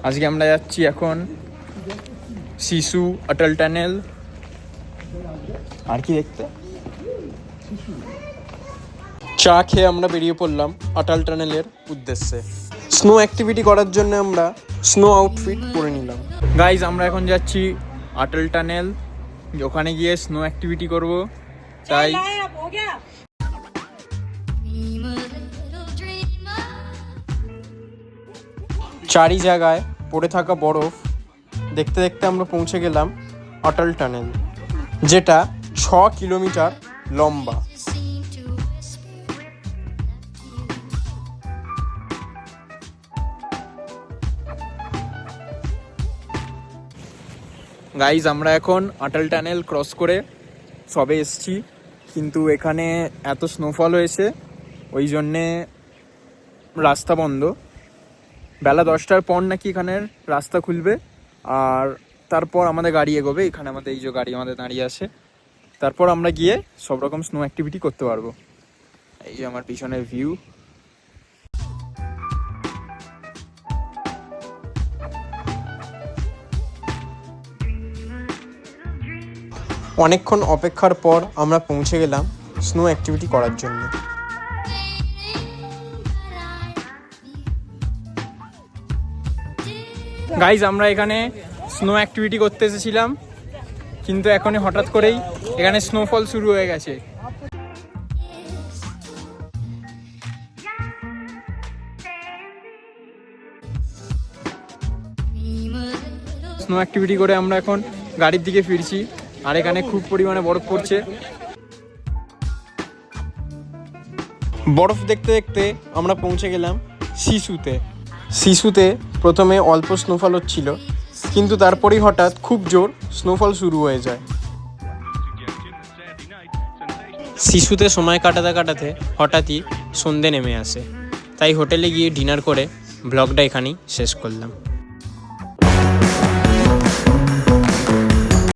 আজকে আমরা যাচ্ছি এখন শিশু অটল টানেল। আর কি দেখতে? চা খেয়ে আমরা বেরিয়ে পড়লাম অটল টানেলের উদ্দেশ্যে। স্নো অ্যাক্টিভিটি করার জন্য আমরা স্নো আউটফিট পরে নিলাম। গাইজ, আমরা এখন যাচ্ছি অটল টানেল, ওখানে গিয়ে স্নো অ্যাক্টিভিটি করব। তাই চারি জায়গায় পড়ে থাকা বরফ দেখতে দেখতে আমরা পৌঁছে গেলাম অটল টানেল, যেটা 6 কিলোমিটার লম্বা। গাইজ, আমরা এখন অটল টানেল ক্রস করে সবে এসছি, কিন্তু এখানে এত স্নোফল হয়েছে ওই জন্যে রাস্তা বন্ধ। বেলা 10টার পর নাকি এখানের রাস্তা খুলবে, আর তারপর আমাদের গাড়ি এগোবে। এখানে আমাদের এই যে গাড়ি আমাদের দাঁড়িয়ে আছে, তারপর আমরা গিয়ে সব রকম স্নো অ্যাক্টিভিটি করতে পারবো। এই যে আমার পিছনের ভিউ। অনেকক্ষণ অপেক্ষার পর আমরা পৌঁছে গেলাম স্নো অ্যাক্টিভিটি করার জন্য। গাইজ, আমরা এখানে স্নো অ্যাক্টিভিটি করতে এসেছিলাম, কিন্তু এখনই হঠাৎ করেই এখানে স্নোফল শুরু হয়ে গেছে। স্নো অ্যাক্টিভিটি করে আমরা এখন গাড়ির দিকে ফিরছি, আর এখানে খুব পরিমাণে বরফ পড়ছে। বরফ দেখতে দেখতে আমরা পৌঁছে গেলাম শিশুতে। শিশুতে প্রথমে অল্প স্নোফল হচ্ছিল, কিন্তু তারপরেই হঠাৎ খুব জোর স্নোফল শুরু হয়ে যায়। শিশুতে সময় কাটাতে কাটাতে হঠাৎই সন্ধে নেমে আসে, তাই হোটেলে গিয়ে ডিনার করে ব্লগটা এখানেই শেষ করলাম।